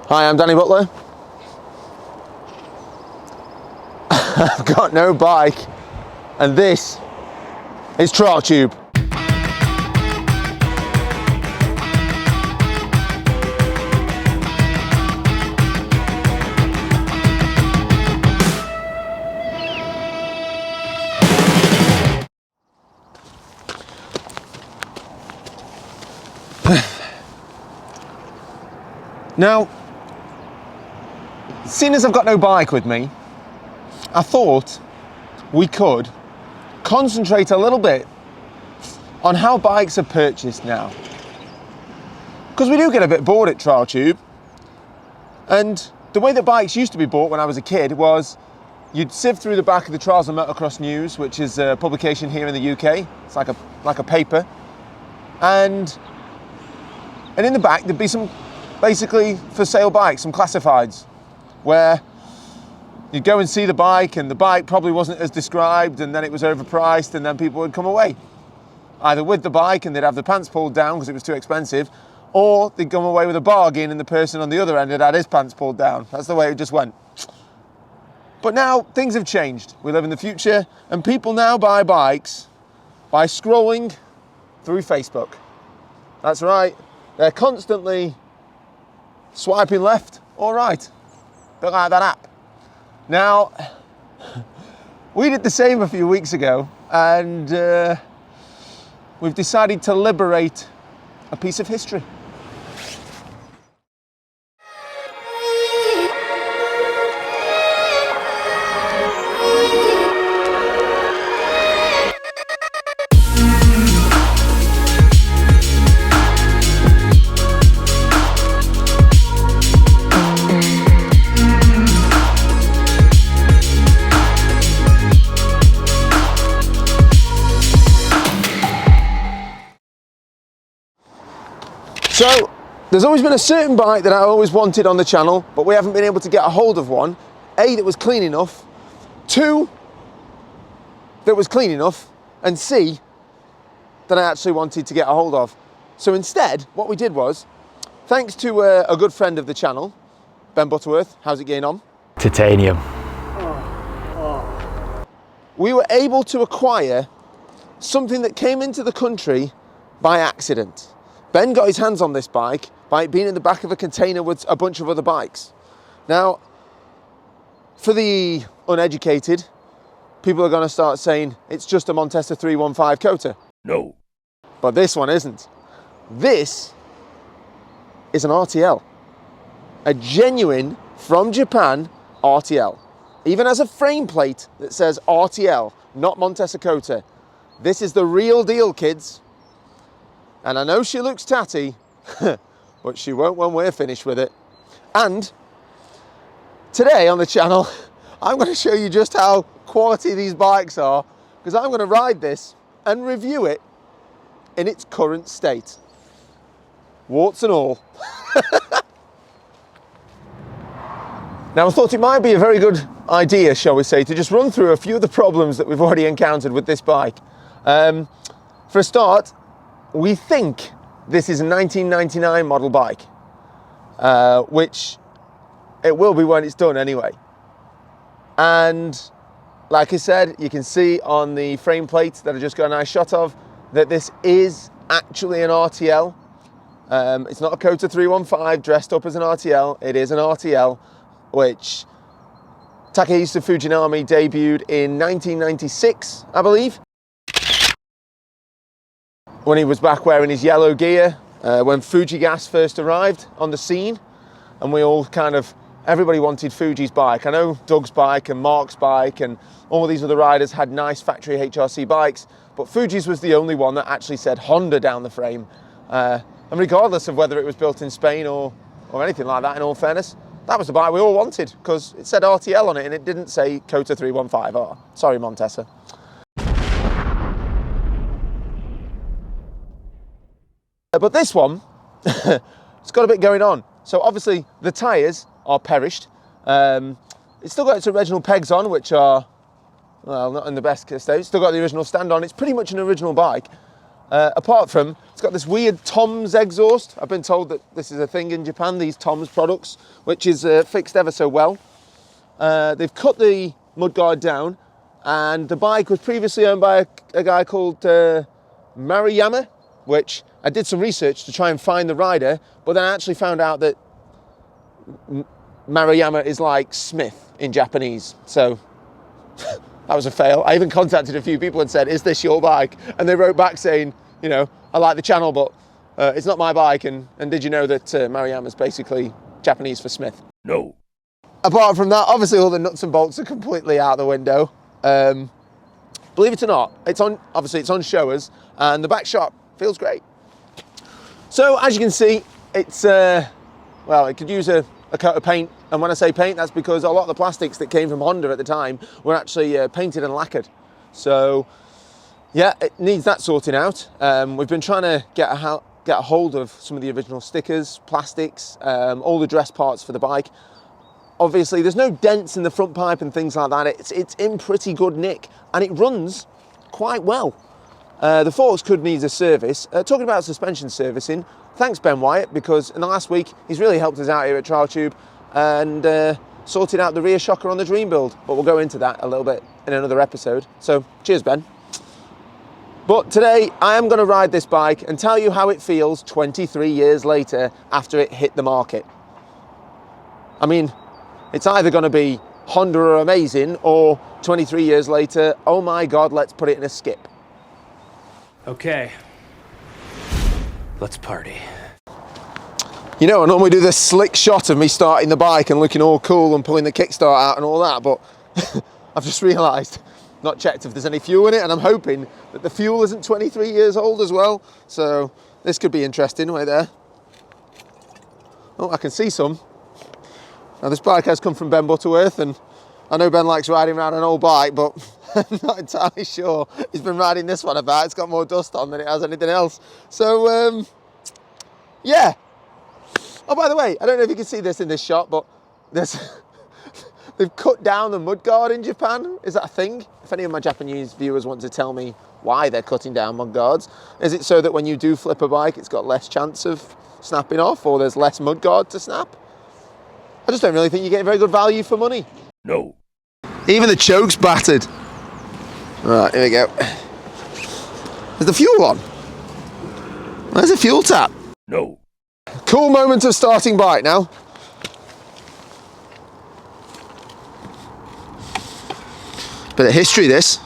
Hi, I'm Danny Butler. I've got no bike, and this is TrialTube. Now, seeing as I've got no bike with me, I thought we could concentrate a little bit on how bikes are purchased now. Because we do get a bit bored at TrialTube, and the way that bikes used to be bought when I was a kid was you'd sift through the back of the Trials and Motocross News, which is a publication here in the UK. It's like a paper, and in the back there'd be some basically for sale bikes, some classifieds, where you'd go and see the bike and the bike probably wasn't as described, and then it was overpriced, and then people would come away either with the bike and they'd have the pants pulled down because it was too expensive, or they'd come away with a bargain and the person on the other end had had his pants pulled down. That's the way it just went. But now things have changed. We live in the future, and people now buy bikes by scrolling through Facebook. That's right, they're constantly swiping left or right, bit like that app. Now, we did the same a few weeks ago, and we've decided to liberate a piece of history. So, there's always been a certain bike that I always wanted on the channel, but we haven't been able to get a hold of one. A, that was clean enough. Two, that was clean enough. And C, that I actually wanted to get a hold of. So instead, what we did was, thanks to a good friend of the channel, Ben Butterworth, how's it going on? Titanium. We were able to acquire something that came into the country by accident. Ben got his hands on this bike by it being in the back of a container with a bunch of other bikes. Now, for the uneducated, people are going to start saying it's just a Montesa 315 Kota. No. But this one isn't. This is an RTL. A genuine, from Japan, RTL. Even has a frame plate that says RTL, not Montesa Kota. This is the real deal, kids. And I know she looks tatty, but she won't when we're finished with it. And today on the channel, I'm going to show you just how quality these bikes are, because I'm going to ride this and review it in its current state. Warts and all. Now, I thought it might be a very good idea, shall we say, to just run through a few of the problems that we've already encountered with this bike. For a start, we think this is a 1999 model bike, which it will be when it's done anyway. And like I said, you can see on the frame plate that I just got a nice shot of that this is actually an RTL. It's not a Kota 315 dressed up as an RTL. It is an RTL, which Takehisa Fujinami debuted in 1996, I believe, when he was back wearing his yellow gear, when FUJIGAS first arrived on the scene, and we all everybody wanted Fuji's bike. I know Doug's bike and Marc's bike and all these other riders had nice factory HRC bikes, but Fuji's was the only one that actually said Honda down the frame. And regardless of whether it was built in Spain or anything like that, in all fairness, that was the bike we all wanted, because it said RTL on it and it didn't say Kota 315R. Sorry, Montesa. But this one, it's got a bit going on. So obviously the tyres are perished. It's still got its original pegs on, which are, well, not in the best state. It's still got the original stand on. It's pretty much an original bike. Apart from It's got this weird Tom's exhaust. I've been told that this is a thing in Japan, these Tom's products, which is fixed ever so well. They've cut the mudguard down, and the bike was previously owned by a guy called Maruyama, which I did some research to try and find the rider, but then I actually found out that Maruyama is like Smith in Japanese, so that was a fail. I even contacted a few people and said, is this your bike? And they wrote back saying, you know, I like the channel, but it's not my bike, and did you know that Maruyama is basically Japanese for Smith? No. Apart from that, obviously all the nuts and bolts are completely out the window. Believe it or not, obviously it's on showers, and the back shop feels great. So as you can see, it's, well, it could use a coat of paint. And when I say paint, that's because a lot of the plastics that came from Honda at the time were actually painted and lacquered. So yeah, it needs that sorting out. We've been trying to get a hold of some of the original stickers, plastics, all the dress parts for the bike. Obviously, there's no dents in the front pipe and things like that. It's in pretty good nick, and it runs quite well. The forks could need a service. Talking about suspension servicing, thanks Ben Wyatt, because in the last week, he's really helped us out here at TrialTube and sorted out the rear shocker on the Dream build. But we'll go into that a little bit in another episode. So cheers, Ben. But today, I am going to ride this bike and tell you how it feels 23 years later after it hit the market. I mean, it's either going to be Honda are amazing, or 23 years later, oh my God, let's put it in a skip. Okay. Let's party. You know, I normally do this slick shot of me starting the bike and looking all cool and pulling the kickstart out and all that, but I've just realised, not checked if there's any fuel in it, and I'm hoping that the fuel isn't 23 years old as well. So this could be interesting right there. Oh, I can see some. Now this bike has come from Ben Butterworth, and I know Ben likes riding around an old bike, but I'm not entirely sure he's been riding this one about. It's got more dust on than it has anything else. So, yeah. Oh, by the way, I don't know if you can see this in this shot, but they've cut down the mudguard in Japan. Is that a thing? If any of my Japanese viewers want to tell me why they're cutting down mudguards, is it so that when you do flip a bike, it's got less chance of snapping off, or there's less mudguard to snap? I just don't really think you get very good value for money. No. Even the choke's battered. Right, here we go. Is the fuel on? Where's the fuel tap? No. Cool moment of starting bike now. Bit of history, this.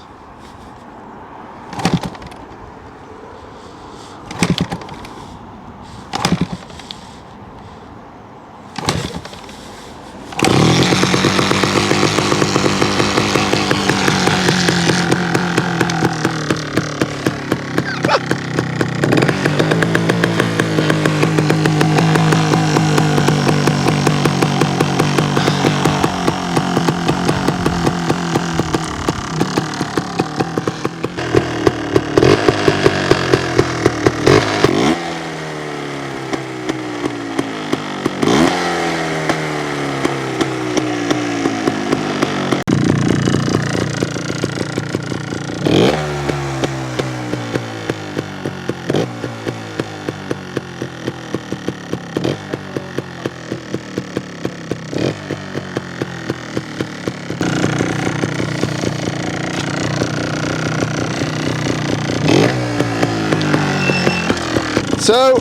So,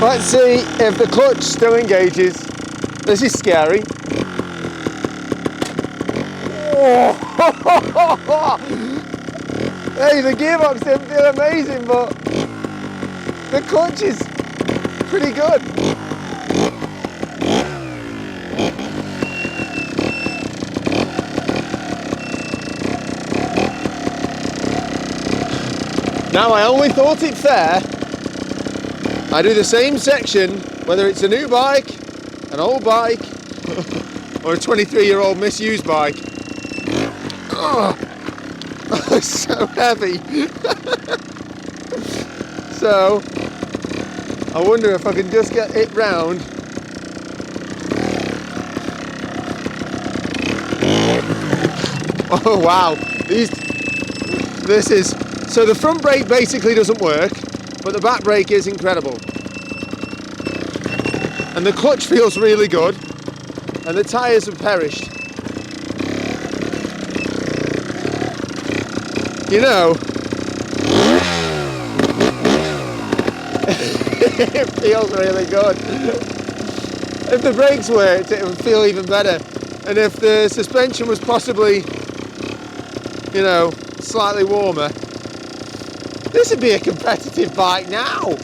let's see if the clutch still engages. This is scary. Hey, the gearbox didn't feel amazing, but the clutch is pretty good. Now, I only thought it fair I do the same section, whether it's a new bike, an old bike, or a 23-year-old misused bike. Oh, it's so heavy. So, I wonder if I can just get it round. Oh wow, so the front brake basically doesn't work. but the back brake is incredible. And the clutch feels really good, and the tyres have perished. You know, it feels really good. If the brakes worked, it would feel even better. And if the suspension was possibly, you know, slightly warmer, this would be a competitive bike now.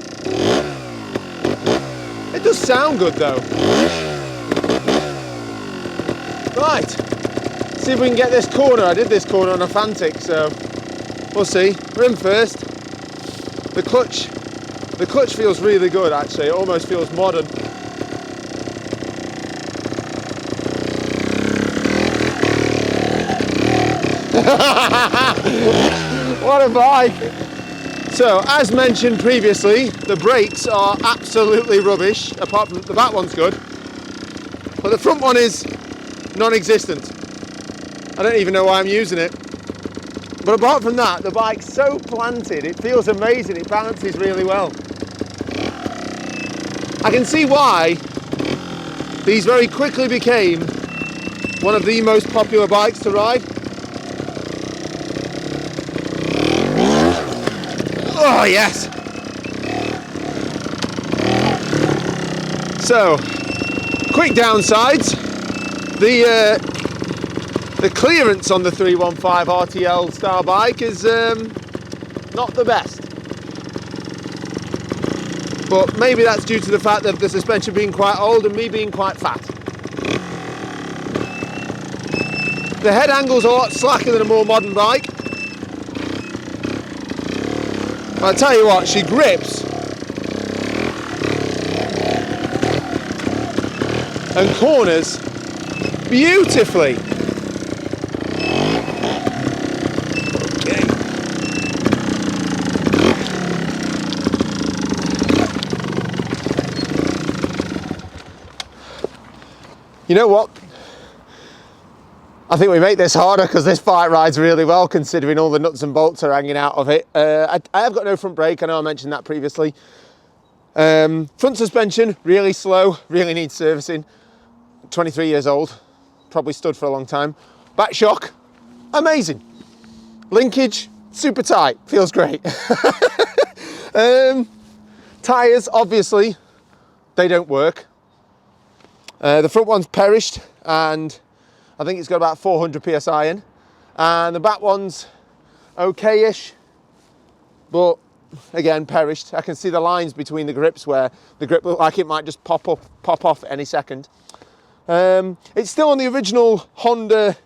It does sound good though. Right, see if we can get this corner. I did this corner on a Fantic, so we'll see. We're in first. The clutch feels really good actually. It almost feels modern. What a bike! So, as mentioned previously, the brakes are absolutely rubbish, apart from the back one's good, but the front one is non-existent. I don't even know why I'm using it. But apart from that, the bike's so planted, it feels amazing, it balances really well. I can see why these very quickly became one of the most popular bikes to ride. Oh yes! So, quick downsides. The clearance on the 315 RTL style bike is not the best. But maybe that's due to the fact of the suspension being quite old and me being quite fat. The head angle's a lot slacker than a more modern bike. I'll tell you what, she grips and corners beautifully. Okay. You know what? I think we make this harder because this bike rides really well considering all the nuts and bolts are hanging out of it. I have got no front brake, I know I mentioned that previously. Front suspension, really slow, really needs servicing. 23 years old, probably stood for a long time. Back shock, amazing. Linkage, super tight, feels great. Tyres, obviously, they don't work. The front one's perished and I think it's got about 400 PSI in. And the back one's okay-ish, but again, perished. I can see the lines between the grips where the grip looks like it might just pop off any second. It's still on the original Honda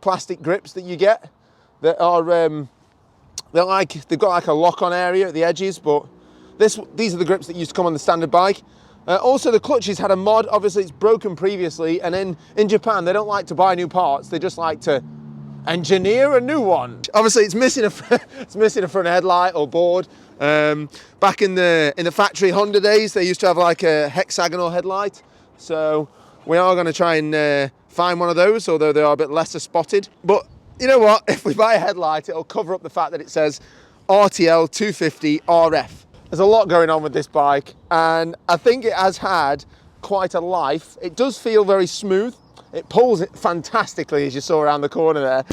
plastic grips that you get that are, they've got like a lock-on area at the edges, but these are the grips that used to come on the standard bike. Also, the clutches had a mod. Obviously, it's broken previously, and in Japan, they don't like to buy new parts. They just like to engineer a new one. Obviously, it's missing a front headlight or board. Back in the factory Honda days, they used to have like a hexagonal headlight. So we are going to try and find one of those, although they are a bit lesser spotted. But you know what? If we buy a headlight, it'll cover up the fact that it says RTL 250 RF. There's a lot going on with this bike, and I think it has had quite a life. It does feel very smooth. It pulls it fantastically, as you saw around the corner there.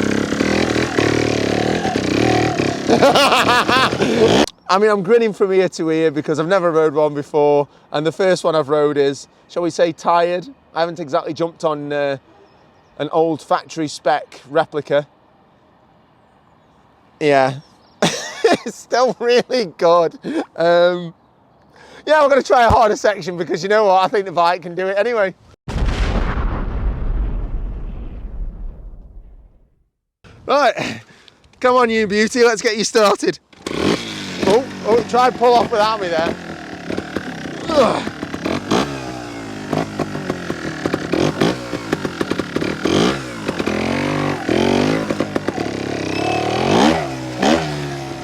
I mean, I'm grinning from ear to ear because I've never rode one before, and the first one I've rode is, shall we say, tired. I haven't exactly jumped on an old factory spec replica. Yeah. It's still really good. Yeah, we're going to try a harder section because you know what? I think the bike can do it anyway. Right, come on you beauty, let's get you started. Oh, try and pull off without me there. Ugh.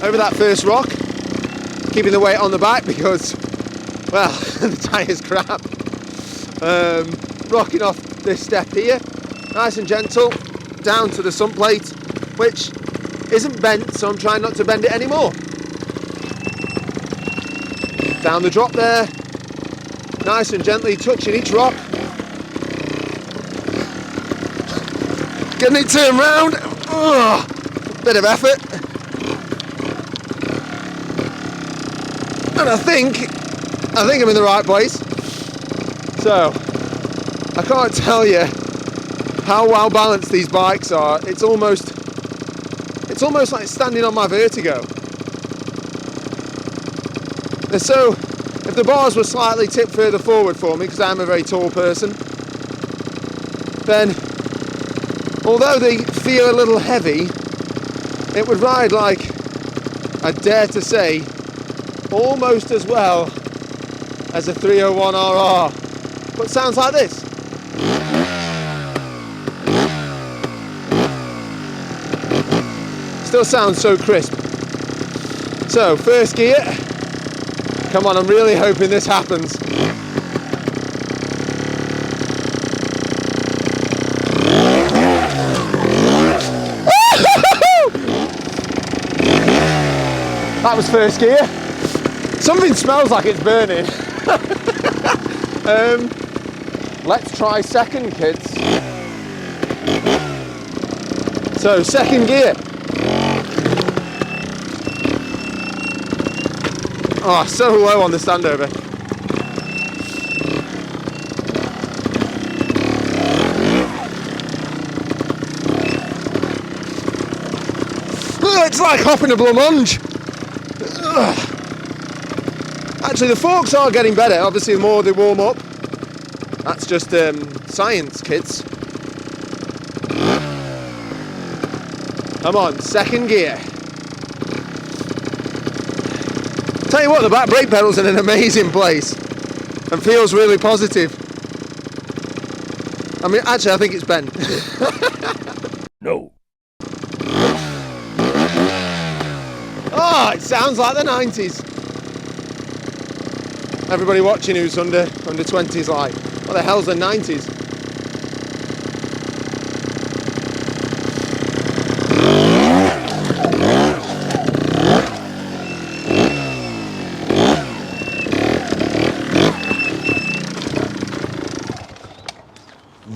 Over that first rock, keeping the weight on the back because, well, the tyre's crap. Rocking off this step here, nice and gentle, down to the sump plate, which isn't bent, so I'm trying not to bend it anymore. down the drop there, nice and gently touching each rock, getting it turned round. Bit of effort, and I think I'm in the right place. So I can't tell you how well balanced these bikes are. It's almost like standing on my Vertigo. And so if the bars were slightly tipped further forward for me, because I'm a very tall person, then although they feel a little heavy, it would ride, like, I dare to say, almost as well as a 301RR. But sounds like this. Still sounds so crisp. So, first gear. Come on, I'm really hoping this happens. That was first gear. Something smells like it's burning. Let's try second, kids. So, second gear. Oh, so low on the standover. It's like hopping a blancmange. Actually, the forks are getting better. Obviously, the more they warm up. That's just science, kids. Come on, second gear. Tell you what, the back brake pedal's in an amazing place and feels really positive. I mean, actually, I think it's bent. No. Oh, it sounds like the 90s. Everybody watching who's under 20s like, what the hell's the 90s?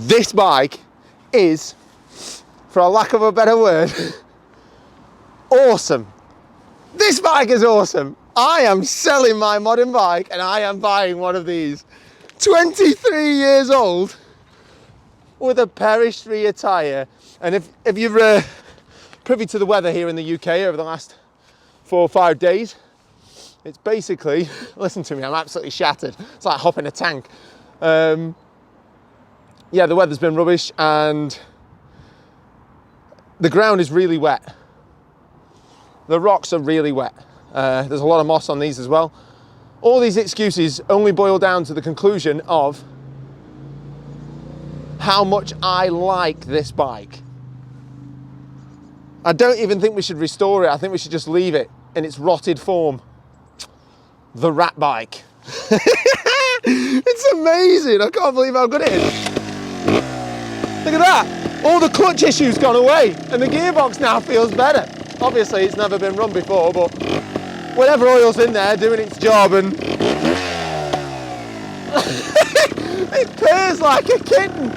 This bike is, for a lack of a better word, awesome. This bike is awesome. I am selling my modern bike and I am buying one of these. 23 years old with a perished rear tyre. And if you're privy to the weather here in the UK over the last 4 or 5 days, it's basically, listen to me, I'm absolutely shattered. It's like hopping a tank. Yeah, the weather's been rubbish and the ground is really wet. The rocks are really wet. There's a lot of moss on these as well. All these excuses only boil down to the conclusion of how much I like this bike. I don't even think we should restore it. I think we should just leave it in its rotted form. The rat bike. It's amazing. I can't believe how good it is. Look at that. All the clutch issues gone away and the gearbox now feels better. Obviously it's never been run before, but whatever oil's in there doing its job, and it purrs like a kitten.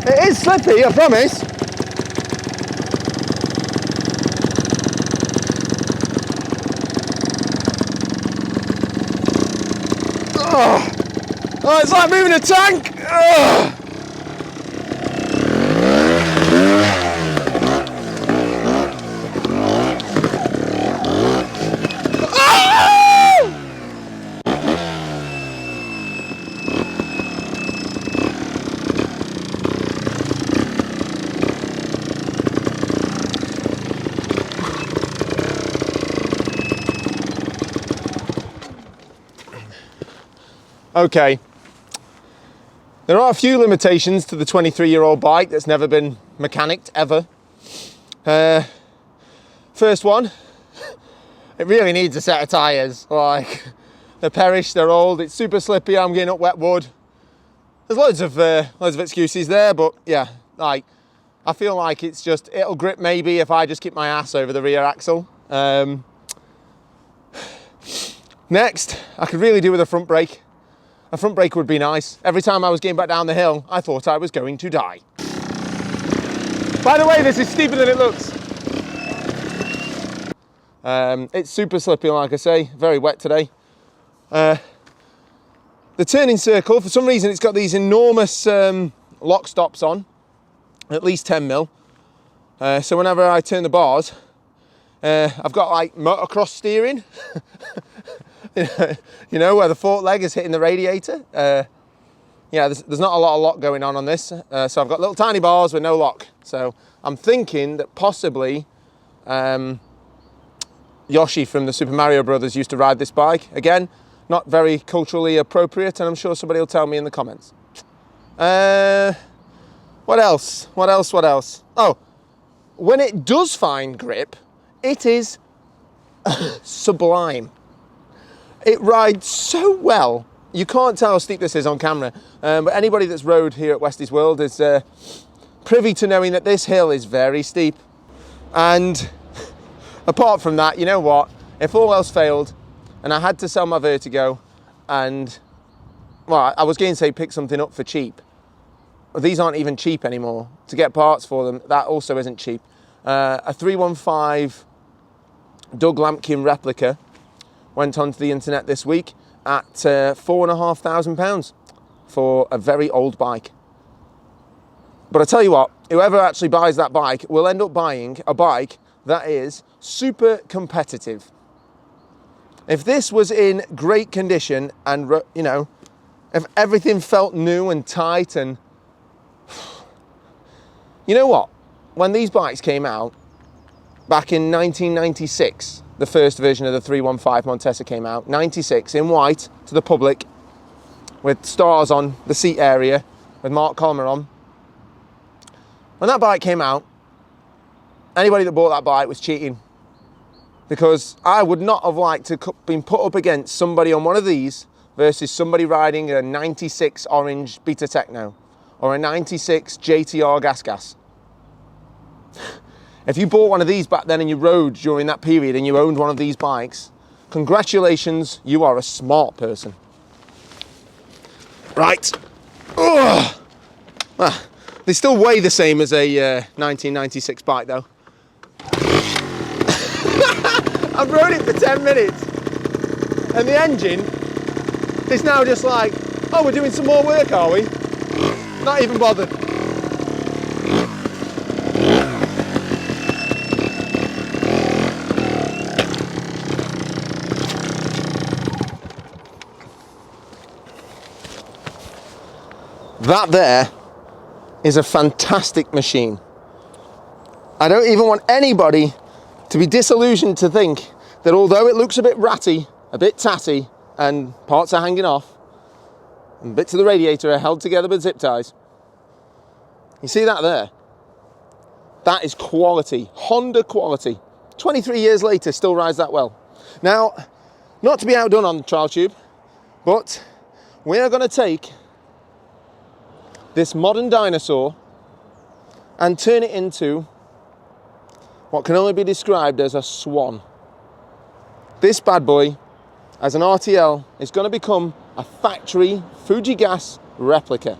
It is slippy, I promise. Oh, it's like moving a tank. Oh. Okay, there are a few limitations to the 23-year-old bike that's never been mechanicked ever. First one, it really needs a set of tyres. Like, they're perished, they're old, it's super slippy, I'm getting up wet wood. There's loads of excuses there, but yeah, like, I feel like it's just, it'll grip maybe if I just keep my ass over the rear axle. Next, I could really do with a front brake. A front brake would be nice. Every time I was getting back down the hill, I thought I was going to die. By the way, this is steeper than it looks. It's super slippy, like I say, very wet today. The turning circle, for some reason, it's got these enormous lock stops on, at least 10 mil. So whenever I turn the bars, I've got like motocross steering. You know, where the fork leg is hitting the radiator. Yeah, there's not a lot of lock going on this. So I've got little tiny bars with no lock. So I'm thinking that possibly Yoshi from the Super Mario Brothers used to ride this bike. Again, not very culturally appropriate, and I'm sure somebody will tell me in the comments. What else? What else? Oh, when it does find grip, it is sublime. It rides so well. You can't tell how steep this is on camera, but anybody that's rode here at Westies World is privy to knowing that this hill is very steep. And apart from that, you know what? If all else failed and I had to sell my Vertigo and, well, I was going to say pick something up for cheap. These aren't even cheap anymore. To get parts for them, that also isn't cheap. A 315 Doug Lampkin replica went onto the internet this week at £4,500 for a very old bike. But I tell you what, whoever actually buys that bike will end up buying a bike that is super competitive. If this was in great condition and, you know, if everything felt new and tight and... You know what? When these bikes came out back in 1996, the first version of the 315 Montesa came out, 96, in white to the public, with stars on the seat area, with Marc Colomer on. When that bike came out, anybody that bought that bike was cheating, because I would not have liked to been put up against somebody on one of these versus somebody riding a 96 orange Beta Techno or a 96 JTR Gas. If you bought one of these back then and you rode during that period and you owned one of these bikes, congratulations, you are a smart person. Right. Ugh. Ah, they still weigh the same as a 1996 bike though. I've rode it for 10 minutes and the engine is now just like, oh, we're doing some more work, are we? Not even bothered. That there is a fantastic machine. I don't even want anybody to be disillusioned to think that although it looks a bit ratty, a bit tatty, and parts are hanging off, and bits of the radiator are held together with zip ties. You see that there? That is quality, Honda quality. 23 years later, still rides that well. Now, not to be outdone on the TrialTube, but we are going to take this modern dinosaur and turn it into what can only be described as a swan. This bad boy, as an RTL, is going to become a factory FUJIGAS replica.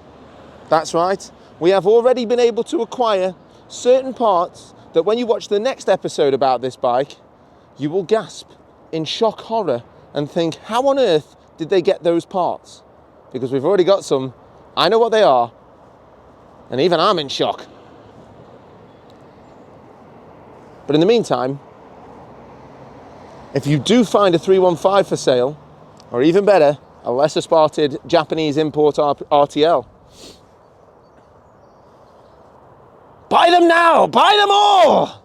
That's right, we have already been able to acquire certain parts that when you watch the next episode about this bike, you will gasp in shock horror and think, how on earth did they get those parts? Because we've already got some, I know what they are, and even I'm in shock. But in the meantime, if you do find a 315 for sale, or even better, a lesser spotted Japanese import RTL, buy them now, buy them all!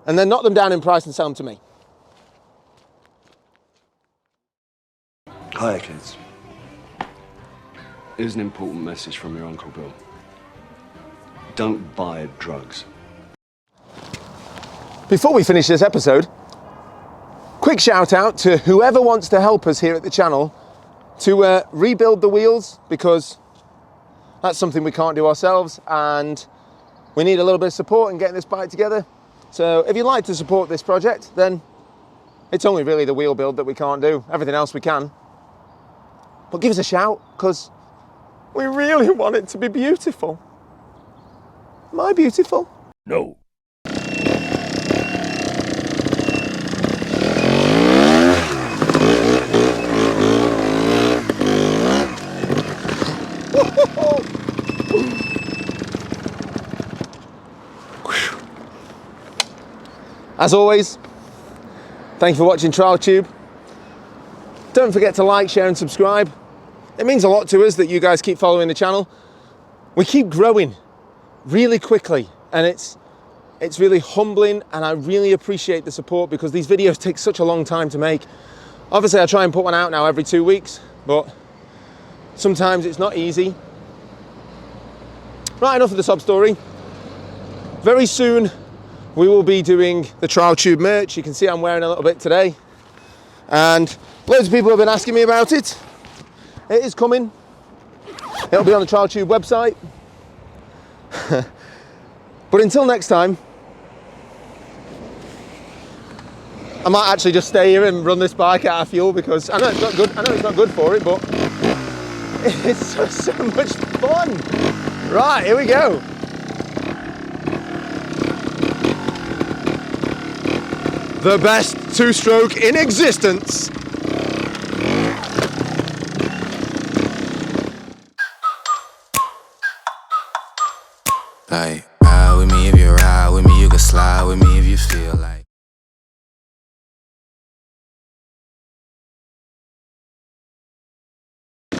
And then knock them down in price and sell them to me. Hi, kids. Here's an important message from your Uncle Bill. Don't buy drugs. Before we finish this episode, quick shout out to whoever wants to help us here at the channel to rebuild the wheels, because that's something we can't do ourselves and we need a little bit of support in getting this bike together. So if you'd like to support this project, then it's only really the wheel build that we can't do. Everything else we can. But give us a shout, because we really want it to be beautiful. Am I beautiful? No. As always, thank you for watching TrialTube. Don't forget to like, share and subscribe. It means a lot to us that you guys keep following the channel. We keep growing really quickly, and it's really humbling, and I really appreciate the support, because these videos take such a long time to make. Obviously I try and put one out now every 2 weeks, but sometimes it's not easy. Right, enough of the sob story. Very soon we will be doing the TrialTube merch. You can see I'm wearing a little bit today, and loads of people have been asking me about it. It is coming. It'll be on the TrialTube website. But until next time, I might actually just stay here and run this bike out of fuel, because I know it's not good. I know it's not good for it, but it's just so much fun. Right, here we go. The best two-stroke in existence. Like, ride with me if you ride